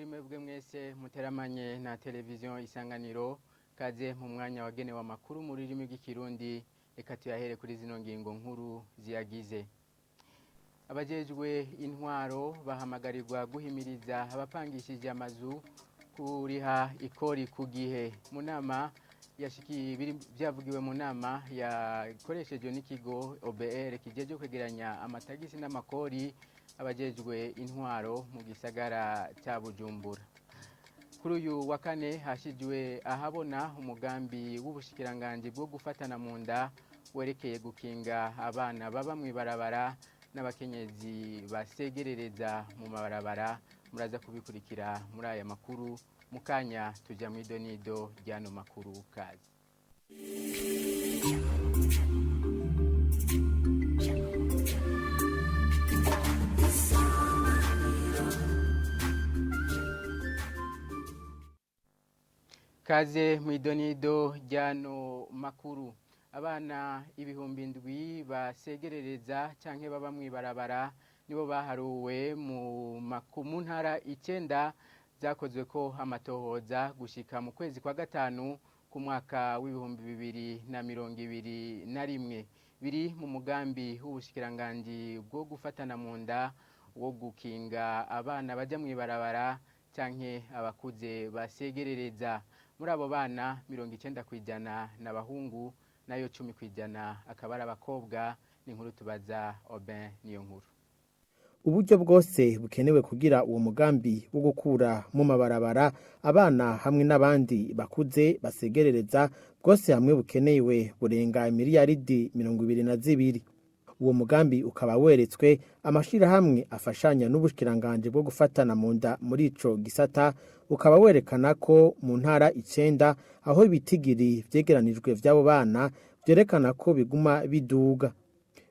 kuri mwebwe mwese muteramanye na télévision Isanganiro kaze mu mwanya wagenewe amakuru mu rurimi rw'ikirundi. Reka tuyahere kuri zino ngingo nkuru ziyagize. Abajejwe intwaro bahamagarirwa guhimiriza abapangishije amazu kuriha ikori ku gihe. Mu nama byavugiwe mu nama yakoresheje n'ikigo OBR kijeje kwegeranya amatagisi n'amakori abajejwe intwaro mu gisagara cya Bujumbura. Kuri uyu wa kane hashijwe ahabona umugambi w'ubushikiranganje bwo gufatana mu nda werekeye gukinga abana baba mwibarabara n'abakenyezi basegerereza mu mabarabara. Muraza kubikurikira muri aya makuru mukanya tujya mu idonido ryano makuru kazi. Kaze mu idonido ryano makuru. Abana ibihumbi ndwi basegerereza canke baba mwibarabara nibo baharuwe mu ntara 9 zakozwe ko amatohoza gushika mu kwezi kwa gatanu ku mwaka w'ibihumbi 2021 biri mu mugambi w'ubushikiranganje bwo gufatana mu nda wo gukinga abana baja mwibarabara canke abakuze basegerereza. Muri abo bana 90% n'abahungu nayo 10% akaba ari abakobwa. N'inkuru tubaza Obin niyo nkuru. Uburyo bwose bukenewe kugira uwo mugambi wo gukura mu mabarabara abana hamwe n'abandi bakuze basegerereza bwose hamwe bukenewe burenga miliyaridi 22. Uwo mugambi ukaba weretswe amashira hamwe afashanya n'ubushikiranganje bwo gufatana mu nda muri ico gisata, ukaba werekana ko mu ntara 9 aho ibitigiri vyegeranijwe vy'abo bana vyerekana ko biguma biduga.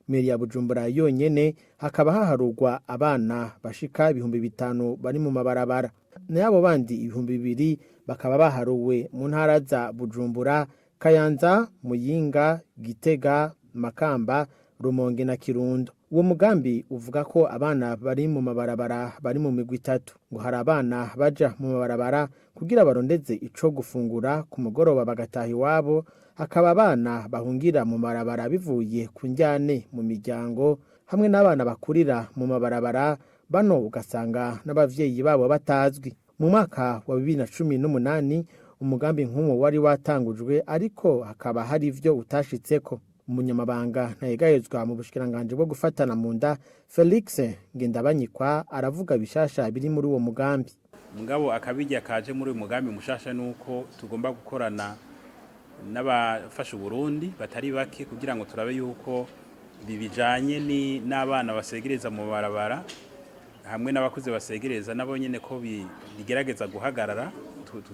Meri ya Bujumbura yonyene hakaba haharurwa abana bashika 5,000 bari mu mabarabara. N'abo bandi 2,000 bakaba baharuwe mu ntara za Bujumbura, Kayanza, Muyinga, Gitega, Makamba, Rumonge na Kirundo. Uwo mugambi uvuga ko abana bari mu mabarabara bari mu migwi 3, ngo hari abana baja mu mabarabara kugira barondeze ico gufungura ku mugoroba bagataha iwabo, hakaba abana bahungira mu mabarabara bivuye ku njyane mu miryango, hamwe n'abana bakurira mu mabarabara bano ugasanga n'abavyeyi babo batazwi. Mu mwaka wa 2018 umugambi nk'uwo wari watangujwe, ariko hakaba hari ivyo utashitseko. Umunyamabanga ntayegayezwa mu bushikiranganje bwo gufatana mu nda Felix Ngendabanyikwa aravuga bishasha biri muri uwo mugambi. Mugabo akabijya kaje muri uwo mugambi mushasha nuko tugomba gukorana n'abafasha Burundi batari bake kugira ngo turabe yuko bibijanye n'abana basegereza mu barabara hamwe n'abakuze basegereza nabo nyene ko bigerageza guhagarara.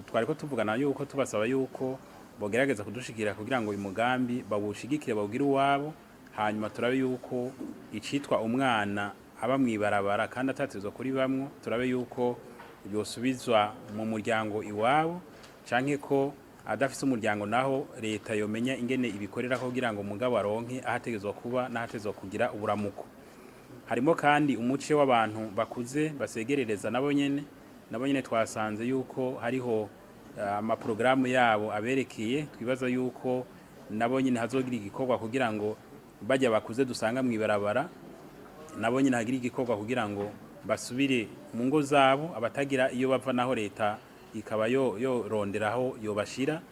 Twariko tuvugana yuko tubasaba yuko bogerageza kudushikira kugira ngo uyu mugambi bawushigikire bawugira uwabo, hanyuma turabe yuko icitwa umwana aba mwibarabara kandi atatezwa kuri bamwe, turabe yuko byosubizwa mu muryango iwabo canke ko adafise umuryango naho leta yomenya ingene ibikorera kugira ngo mugabo aronke ahategezwa kuba n'ahatezwa kugira uburamuko. Harimo kandi umuce w'abantu bakuze basegerereza nabo nyene twasanze yuko hariho amaprogaramu yabo aberekeye. Twibaza yuko nabo nyene hazogira igikorwa kugira ngo bajya bakuze dusanga mwibarabara nabo nyene hagira igikorwa kugira ngo basubire mu ngo zabo, abatagira iyo bava naho leta ikaba yo ronderaho yo bashira.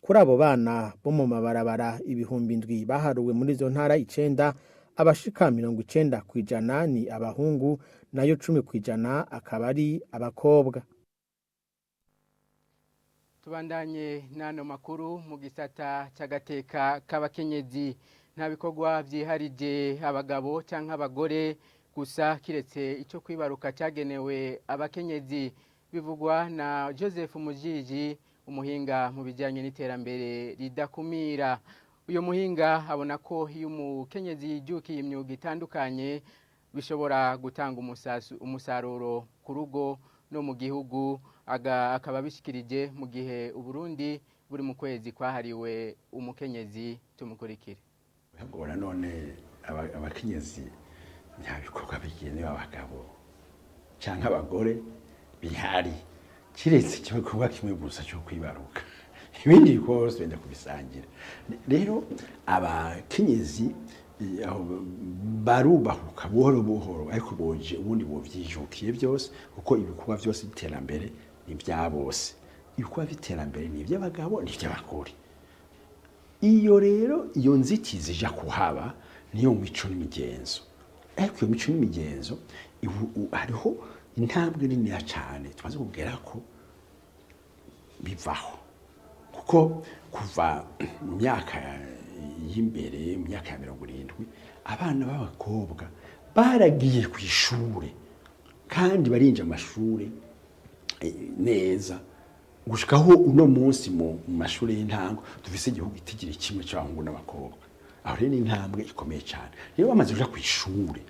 Kuri abo bana bo mu mabarabara ibihumbi ndwi baharuwe muri zo ntara 9, abashika 90% ni abahungu nayo 10% akaba ari abakobwa. Tubandanye nano makuru mu gisata cy'agateka k'abakenyezi. Nta bikorwa vyiharije abagabo canke abagore gusa kiretse ico kwibaruka cyagenewe abakenyezi, bivugwa na Joseph Mujiji, umuhinga mu bijyanye n'iterambere ridakumira. Uyu muhinga abona ko iyo umukenyezi yijukiye imyuga itandukanye bishobora gutanga umusaruro ku rugo no mu gihugu. Akaba bishikirije mu gihe Uburundi buri mu kwezi kwahariwe umukenyezi. Tumukurikire. Agora none abakenyezi nta bikorwa bigenewe abagabo canke abagore bihari kiretse igikorwa kimwe gusa cyo kwibaruka ibindi bikose benda kubisangira rero abakenyezi barubahuka buhoro buhoro ariko boje ubundi bovyijukiye byose kuko ibikorwa byose biterambere ni bya bose ibikorwa biterambere ni by'abagabo ni by'abagore iyo rero iyo nzitizi ja kuhaba niyo mico n'imigenzo ariko iyo mico n'imigenzo hariho intambwe nini cyane tumaze kubwira ko bivaho kuko kuva mu myaka y'imbere mu myaka ya 70 abana b'abakobwa baragiye ku ishure kandi barinje amashure neza gushikaho uno munsi mu mashuri y'intango dufise igihugu itigira kimwe cy'abahungu n'abakobwa aho rero ni intambwe ikomeye cyane rero bamaze kuja ku ishure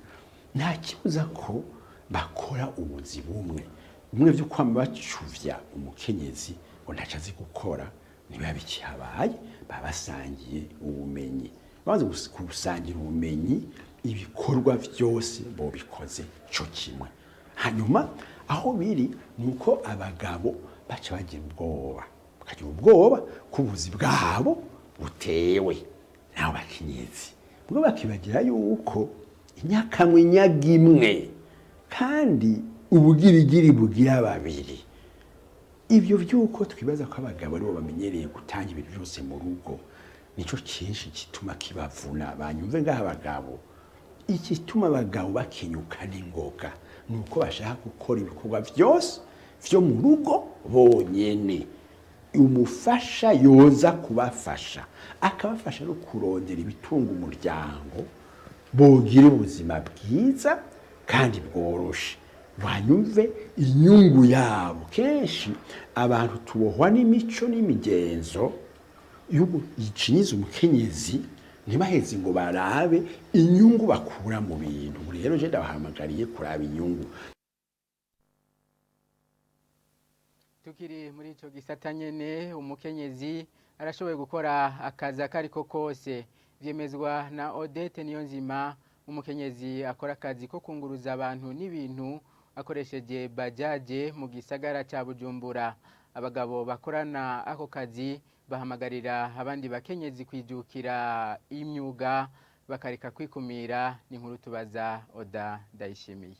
nta kibuza ko bakora ubuzi bumwe byo kwamba bacuvya umukenyezi ngo ntaca azi gukora niba bikihabaye babasangiye ubumenyi bamaze gusangira ubumenyi ibikorwa byose bo bikoze cyo kimwe hanyuma aho biri nuko abagabo baca bagira ubwoba kubuzi bwabo butewe naho bakinyezi bwo bakibagira yuko inyakamwe nyagimwe kandi ubugirigiri bugira babiri ibyo byuko twibaza ko abagabo aribo bamenyereye gutanga ibintu byose mu rugo nico cyinshi kituma kibavuna banyumve ngaha abagabo ikituma abagabo bakinyuka n'ingoga nuko bashaka gukora ibikorwa byose vyo mu rugo bonyene umufasha yoza kubafasha akabafasha no kurondera ibitunga umuryango bogira ubuzima bwiza kandi bworoshe banyumve inyungu yabo kenshi abantu tubohwa n'imico n'imigenzo yuko icinyiza umukenyezi ntibaheze ngo barabe inyungu bakura mu bintu rero je ndabahamagariye kuraba inyungu. Tukiri muri ico gisata nyene umukenyezi arashoboye gukora akazi akariko kose vyemezwa na Odette Niyonzima umukenyezi akora akazi ko kunguruza abantu n'ibintu akoresheje bajaje mu gisagara ca Bujumbura abagabo bakorana ako kazi bahamagarira abandi bakenyezi kwijukira imyuga bakareka kwikumira ni nkuru tubaza Oda Ndayishimiye.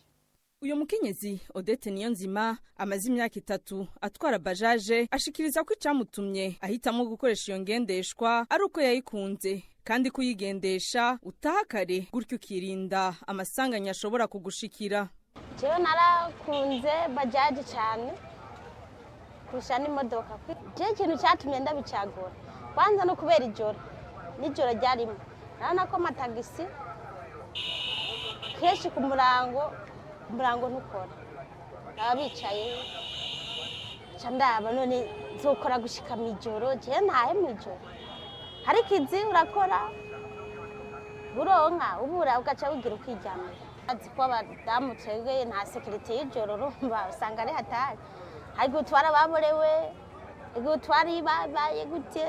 Uyo mukenyezi Odette Niyonzima amaze imyaka 3 atwara bajaje ashikiriza ko icamutumye ahitamo gukoresha iyo ngendeshwa ari uko yayikunze kandi kuyigendesha utahakare gutyo kirinda amasanganya ashobora kugushikira. Jewe narakunze bajaje cyane kurusha n'imodoka. Je ikintu cyatumye ndabicagora kwanza no kubera ijoro nijoro ryarimo narana ko amatagisi keshi ku murango ntukora abicaye cyandaba none zokora gushika mijoro je ntahe mijoro hari kizi urakora buronka ubura ugaca wigira ukijyana azi ko abadamu twebwe nta security y'ijoro rumva usanga ari hatari hari gutwara baborewe gutwara ibaye gute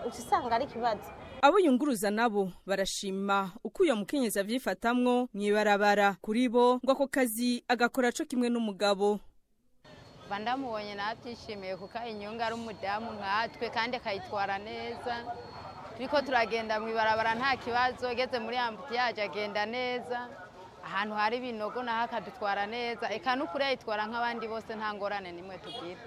usanga ari kibazo. Abo yunguruza nabo barashima uko uyo mukenyezi avyifatamwo mwibarabara kuri bo ngo ako kazi agakora co kimwe n'umugabo. Bandamubonye nabyishimiye kuko inyunga ari umudamu nkatwe kandi akayitwara neza turiko turagenda mwibarabara nta kibazo geze muri ambutiyaje agenda neza ahantu hari ibinogo naho akadutwara neza eka n'ukuri yitwara nk'abandi bose nta ngorane nimwe tugira.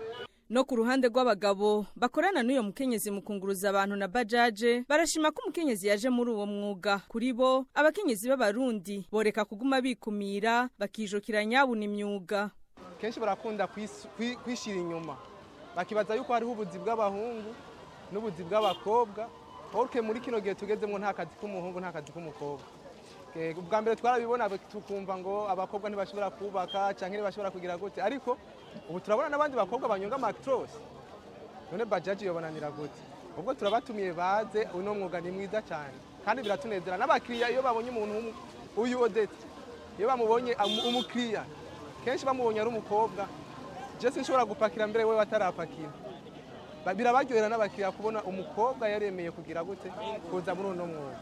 No ku ruhande rw'abagabo bakorana n'uyo mukenyezi mu kunguruza abantu na bajaje barashima ko umukenyezi yaje muri uwo mwuga kuri bo abakenyezi b'abarundi boreka kuguma bikumira bakijokira nyabuna imyuga. Kenshi barakunda kwishira inyuma bakibaza yuko hariho ubuzi bw'abahungu n'ubuzi bw'abakobwa orke muri kino gihe tugezemo nta kazi k'umuhungu nta kazi k'umukobwa. Ubwa mbere twarabibona tukumva ngo abakobwa ntibashobora kubaka canke ntibashobora kugira gute ariko ubu turabona n'abandi bakobwa banyonga Mactros none bajaji yobananira gute ubwo turabatumiye baze uno mwuga ni mwiza cyane kandi biratunezera n'abakiriya iyo babonye umuntu uyu Odette iyo bamubonye umukiriya kenshi bamubonye ari umukobwa je sinshobora gupakira mbere we batarapakira birabaryohera n'abakiriya kubona umukobwa yaremeye kugira gute kuza muri uno mwuga.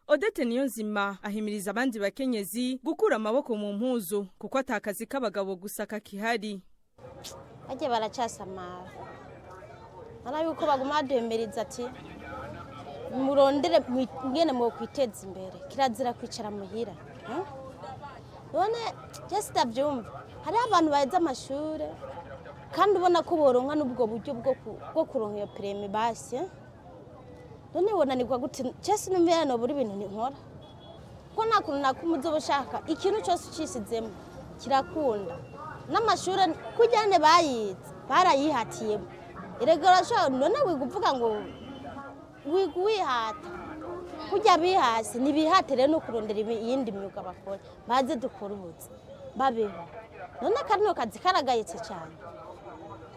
Odette Niyonzima ahimiriza abandi bakenyezi gukura amaboko mu mpuzu kuko atakazi k'abagabo gusa kakihari. bajye baracasamara ara yuko baguma baduhemeriza ati murondere ngene mu kwiteza imbere kirazira kwicara muhira none just abyumva hari abantu baheza amashure kandi ubona ko boronka n'ubwo buryo bwo kuronka iyo prime basi none wonanirwa gute cyese numvira no buri bintu nkora ko nakuntu nakumuzo bushaka ikintu cyose ucisizemo kirakunda n'amashure kujyane bayize barayihatiye iregorasho none wiguvuga ngo wihata kujya bihasi nibihatire no kurondera iyindi myuga bakora baze dukora ubuzi babeho none karino kazi karagayitse cyane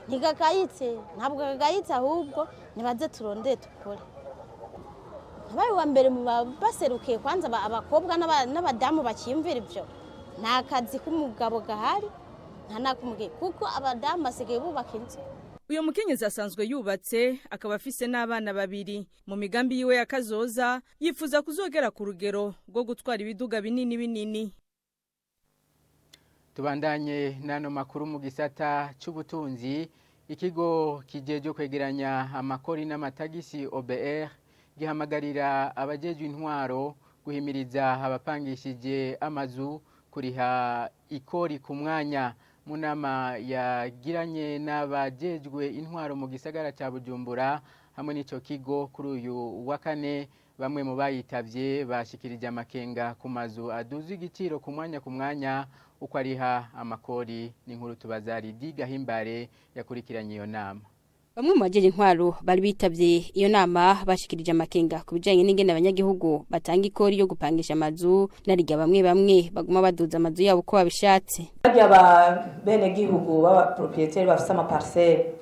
ntigagayitse ntabwo kagayitse ahubwo nibaze turondere dukore abaye wa mbere mu baserukiye kwanza abakobwa n'abadamu bakiyumvira ibyo nta kazi k'umugabo gahari nta nakumugiye kuko abadamu basigaye bubaka inzu. Uyo mukenyezi asanzwe yubatse akaba afise n'abana babiri mu migambi yiwe ya kazoza yifuza kuzogera ku rugero rwo gutwara ibiduga binini binini. Tubandanye nano makuru mu gisata c'ubutunzi ikigo kijeje kwegeranya amakori n'amatagisi OBR gihamagarira abajejwe intwaro guhimiriza abapangishije amazu kuriha ikori ku mwanya mu nama yagiranye n'abajejwe intwaro mu gisagara cya Bujumbura hamwe n'ico kigo kuri uyu wa kane bamwe mu bayitavye bashikirije amakenga ku mazu aduza igiciro ku mwanya uko ariha amakori n'inkuru tubazari digahimbare yakurikiranye iyo nama. Bamwe mu bajeje intwaro bari bitavye iyo nama bashikirije amakenga kubijanye n'ingene abanyagihugu batanga ikori yo gupangisha amazu narirya bamwe baguma baduza amazu yabo ko babishatse. Barya ba bene gihugu baba propriétaire bafite ama parcelle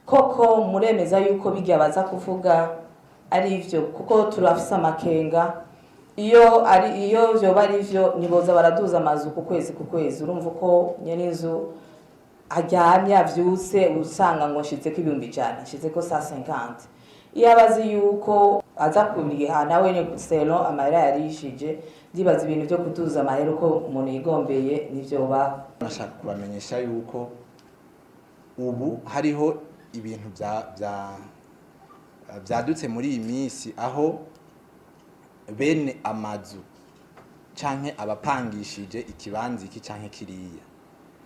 koko muremeza yuko bijya baza kuvuga ari ivyo kuko turafise amakenga iyo byo bari byo niboza baraduza amazu ku kwezi urumva ko nyene inzu ajyamye avyutse usanga ngo nshitse ko 100 nshitse ko 150 iyo abazi yuko aza kubiha nawe ne selo amahera yarishije ndibaza ibintu byo kutuza amahera uko umuntu yigombeye nivyo ba nashaka kubamenyesha yuko ubu hariho ibintu byadutse muri iyi minsi aho bene amazu canke abapangishije ikibanzi iki canke kiriya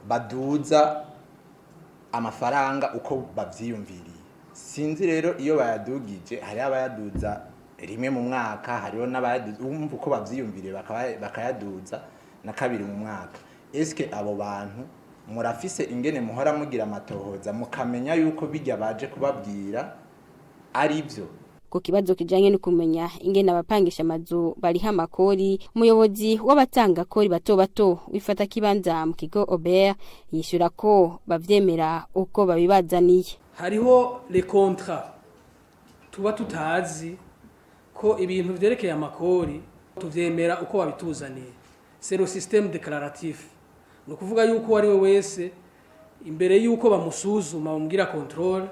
baduza amafaranga uko bavyiyumviriye. Sinzi rero iyo bayadugije hari abayaduza rimwe mu mwaka hariho n'abayaduza umva uko bavyiyumviriye bakayaduza na kabiri mu mwaka. Eske abo bantu murafise ingene muhora mugira amatohoza mukamenya yuko bijya baje kubabwira ari byo? Ku kibazo kijanye no kumenya ingene abapangisha amazu bari amakori umuyobozi w'abatanga kori bato wifata kibanza mu kigo Obert yishura ko bavyemera uko babibazaniye. Hariho les contrats tuba tutazi ko ibintu vyerekeye amakori tuvyemera uko babituzaniye. C'est le système déclaratif. No kuvuga yuko ari we wese imbere yuko bamusuzuma bamubwira contrôle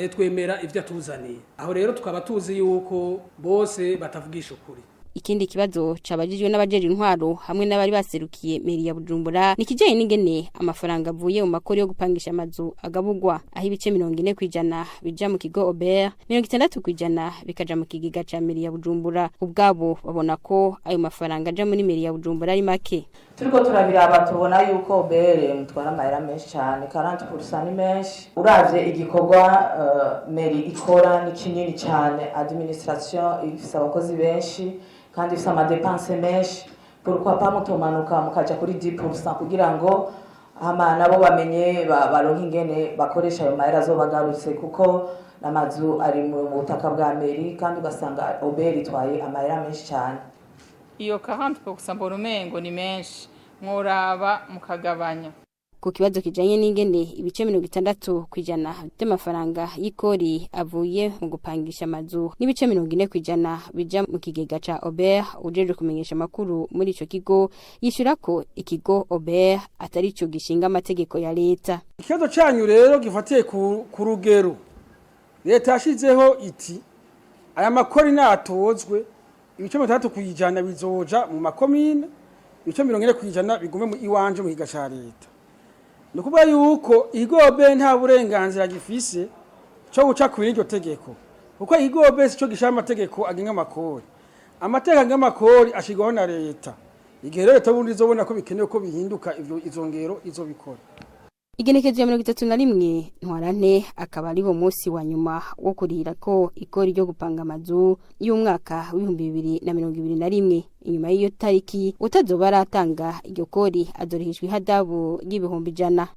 twemera ivyo atuzaniye. Aho rero tukaba tuzi yuko bose batavugisha ukuri. Ikindi kibazo cabajijwe n'abajeje intwaro hamwe n'abari baserukiye meri ya Bujumbura nikijanye n'ingene amafaranga avuye mu makori yo gupangisha amazu agabugwa aho ibice 40% bija mu kigo Obert 60% bikaja mu kigiga ca meri ya Bujumbura. Ubwabo babona ko ayo mafaranga aja muri meri ya Bujumbura ari make. Turiko turabiraba tubona yuko Obert mutwara amahera menshi cyane 40% ni menshi. Uravye igikorwa meri ikora ni kinini cyane, administration ifise abakozi benshi kandi ifise amadepense menshi. Pourquoi pas mutomanuka mukaja kuri 10% kugira ngo nabo bamenye baronka ingene bakoresha ayo mahera zo bagarutse kuko namazu ari mu butaka bwa meri kandi ugasanga Obert itwaye amahera menshi cyane. Iyo 40% mboromengo ni menshi mworaba mukagabanya. Ku kibazo kijanye n'ingene ibice 60% by'amafaranga y'ikori avuye mu gupangisha amazu n'ibice 40% bija mu kigega ca Obert ujeje kumenyesha makuru muri ico kigo yishura ko ikigo Obert atari cyo gishinga amategeko ya leta. Ikibazo cyanyu rero gifatiye ku rugero leta yashizeho iti aya makori natozwe ibice 30% bizoja mu makomine ibice 40% bigume mu iwanje mu kiga ca leta. ni ukuvuga yuko igobe nta burenganzira gifise cyo guca kuri iryo tegeko kuko igobe si cyo gishyira amategeko agenga amakori. Amategeko agenga amakori ashyirwaho na leta, igihe leta bundi izobona ko bikenewe ko bihinduka izo ngero izobikora. Igenekezo ya 31 ntwarante akaba ari bo munsi wa nyuma wo kurira ko ikori ryo gupanga amazu y'umwaka w'2021. Inyuma y'iyo tariki utazoba aratanga iryo kori azorihishwa ihadabu y'ibihumbi 100.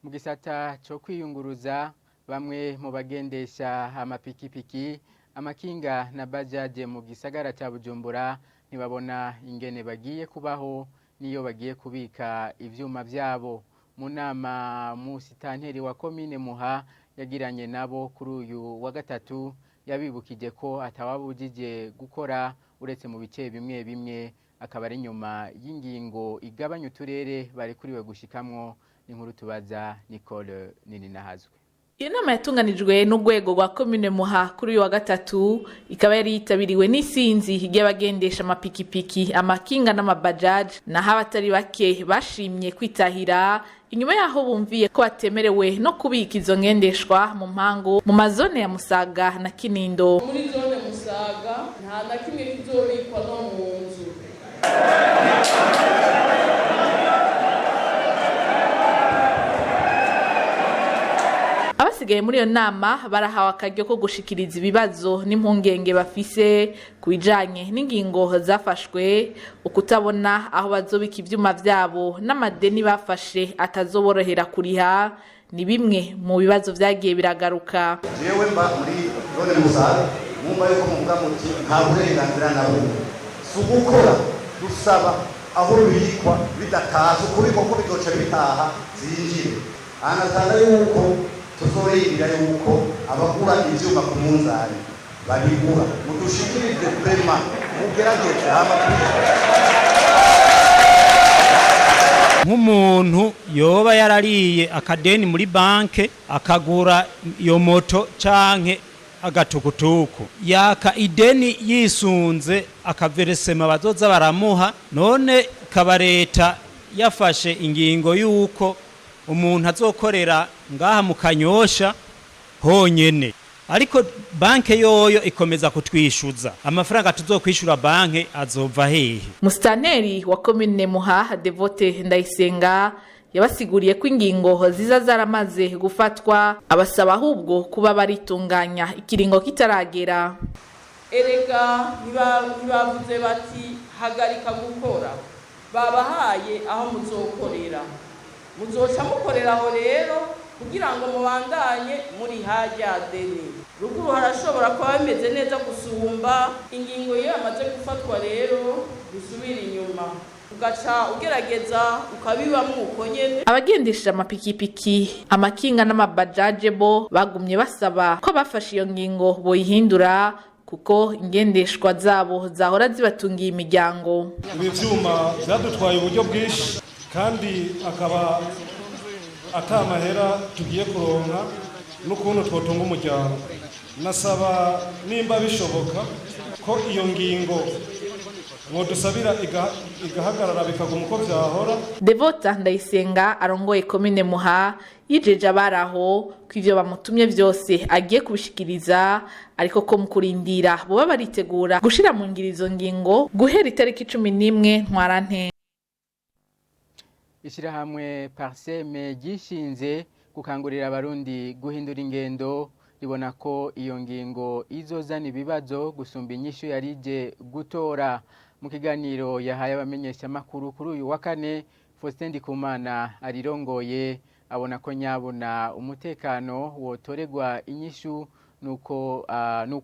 Mu gisata cyo kwiyunguruza, bamwe mu bagendesha amapikipiki, amakinga na bajaje mu gisagara cya Bujumbura ntibabona ingene bagiye kubaho niyo bagiye kubika ivyuma vyabo. Mu nama musitanteri wa komine Muha yagiranye nabo kuri uyu wa gatatu, yabibukije ko atawabujije gukora uretse mu bice bimwe bimwe, akaba ari nyuma y'ingingo igabanya uturere bari kuriwe gushikamwo. Inkuru tubaza Nicole Nininahazwe. Iyo nama yatunganijwe n'urwego rwa komine Muha kuri uyu wa gatatu, ikaba yari yitabiriwe n'isinzi ry'abagendesha amapikipiki, amakinga n'amabajaji, naho abatari bake bashimye kwitahira inyuma yaho bumviye ko batemerewe no kubika izo ngendeshwa mu mpangu mu mazone ya Musaga na Kinindo. Muri zone Musaga nta na kimwe kizobikwa no mu nzu. Abasigaye muri iyo nama barahawe akaryo ko gushikiriza ibibazo n'impungenge bafise ku bijanye n'ingingo zafashwe, ukutabona aho bazobika ivyuma vyabo n'amadeni bafashe atazoborohera kuriha, ni bimwe mu bibazo vyagiye biragaruka. Jewe mba muri zone Musaga, mwumva yuko muvuga muti nta burenganzira na bumwe, sugukora dusaba aho rubikwa bidataza ukuri koko bizoca bitaha zinjire. Anatanga yuko tuzorindira yuko abagura ivyuma ku munzani babigura, mudushikirize prema mugerageze nk'umuntu yoba yarariye akadeni muri banke akagura iyo moto canke agatukutuku, yaka ideni yisunze akaveresema bazoza baramuha, none kaba leta yafashe ingingo yuko umuntu azokorera ngaha mu Kanyosha honyene, ariko banke yoyo ikomeza kutwishuza amafaranga tuzokwishura banke azova hehe. Musitanteri wa komine Muha Devote Ndayisenga yabasiguriye ko ingingo ziza zaramaze gufatwa, abasaba ahubwo kuba baritunganya ikiringo kitaragera. Erega ntibavuze bati hagarika gukora, babahaye aho muzokorera, muzoca mukorera aho rero kugira ngo mubandanye muri hajya deni. Ruguru harashobora kuba bimeze neza gusumba, ingingo iyo yamaze gufatwa rero gusubira inyuma ugaca ugerageza ukabibamwo uko nyene. Abagendesha amapikipiki, amakinga n'amabajaje bo bagumye basaba ko bafashe iyo ngingo boyihindura kuko ingendeshwa zabo zahora zibatungiye imiryango. Ibi vyuma byadutwaye uburyo bwinshi kandi akaba atamahera tugiye kuronka n'ukuntu twotunga umuryango. Nasaba nimba bishoboka ko iyo ngingo modusabira igahagarara bikaguma uko vyahora. Devota Ndayisenga arongoye komine Muha yijeje abaraho ko ivyo bamutumye vyose agiye kubishikiriza, ariko ko mu kurindira boba baritegura gushira mu ngirizo ngingo guhera itariki 11 ntwarante. Ishirahamwe Parseme gishinze gukangurira abarundi guhindura ingendo ribona ko iyo ngingo izozana ibibazo gusumba inyishu yarije gutora. Mu kiganiro yahaye abamenyesha makuru kuri uyu wa kane, Faustin Ndikumana arirongoye abona ko nyabona umutekano wotoregwa inyishu nuko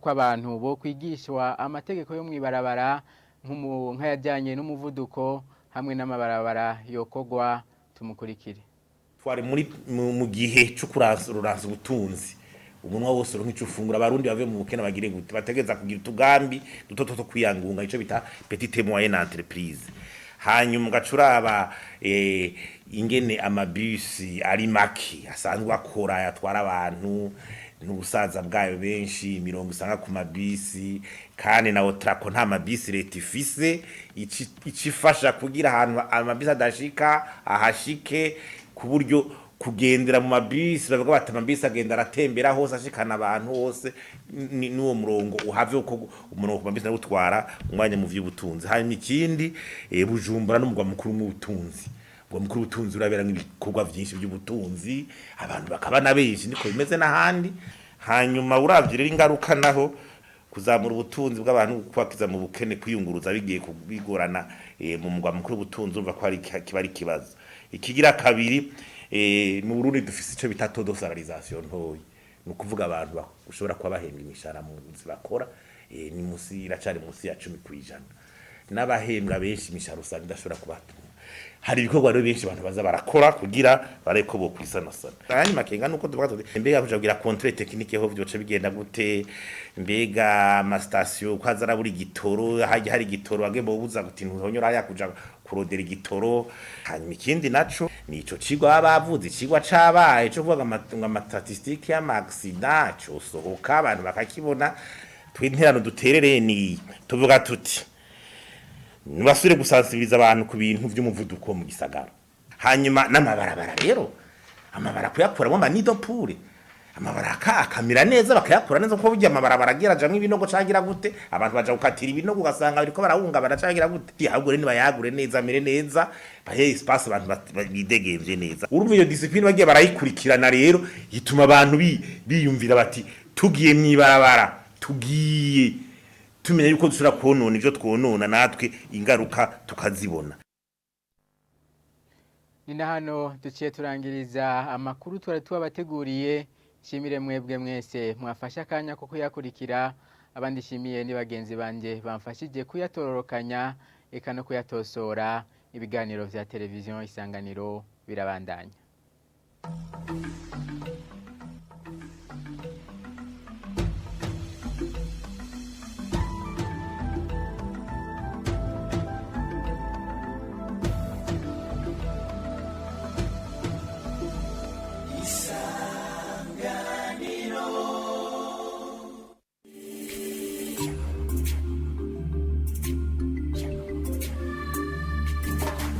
abantu bo kwigishwa amategeko yo mwibarabara nk'ayajyanye n'umuvuduko hamwe n'amabarabara yokogwa. Tumukurikire. Twari mu gihe cyo kuranza ubutunzi, umunwa wose uronka icufungura, abarundi bave mu bukene bagire gute, bategeza kugira utugambi duto to kwiyangunga, ico bita petite moyenne entreprise. Hanyuma gacuraba ingene amabisi ari maki asanzwe akora yatwara abantu n'ubusaza bwayo benshi imirongo usanga ku mabisi kandi na otrako nta mabisi leta ifise icifasha kugira ahantu amabisi adashika ahashike ku buryo kugendera mu mabisi bavuga bati amabisi agenda aratembera hose ashikana abantu hose n'uwo murongo uhave uko umurongo ku mabisi nawutwara umwanya mu vy'ubutunzi hanyuma ikindi Bujumbura n'umugwa mukuru mu butunzi ngo mukuru ubutunzi urabera nk'ibikorwa byinshi by'ubutunzi abantu bakabana benshi niko bimeze n'ahandi hanyuma uravye rero ingaruka naho kuzamura ubutunzi bw'abantu kwakiza mu bukene kwiyunguruza bigiye kubigorana mu mugwa mukuru ubutunzi umva ko ari kibari kibazo ikigira kabiri mu Burundi dufise ico bita taux de salarisation ntoyi no kuvuga abantu ushobora kuba bahembwa imishara mu nzi bakora ni musi iracari musi ya 10% n'abahembwa benshi imishara usanga idashobora kubatuma hari ibikorwa rero benshi abantu baza barakora kugira bareko bo kwisanasana kandi makenga nuko tuvuga mbega kujagira contrôle technique ho byoce bigenda gute mbega ama station kwazara buri gitoro haje hari gitoro bage bobuza guti ntihonyora ya kuja kurodera igitoro hanyuma ikindi naco nico cigwa abavuze icigwa cabaye cyo kuvuga ama statistique ya accident cyo sohoka abantu bakakibona twinterano duterere ni tuvuga tuti nibasure gusansibiriza abantu ku bintu by'umuvuduko mu gisagara hanyuma n'amabarabara rero amabara kuyakuramo manido pure amabara akamira neza bakayakura neza ko burya amabarabara agira jamwe ibinogo cagira gute abantu baja gukatira ibinogo ugasanga biriko barahunga baracagira gute yagure niba yagure neza mere neza bahe espace abantu bidegemvye neza urumva iyo discipline bagiye barayikurikirana rero yituma abantu biyumvira bati tugiye mwibarabara tugiye tumenya yuko dushobora konona ivyo twonona natwe ingaruka tukazibona. Nina hano duciye turangiriza amakuru twari tubateguriye shimire mwebwe mwese mwafasha kanya ko kuyakurikira abandi shimiye ni bagenzi banje bamfashije kuyatororokanya eka no kuyatosora ibiganiro vya television Isanganiro birabandanya.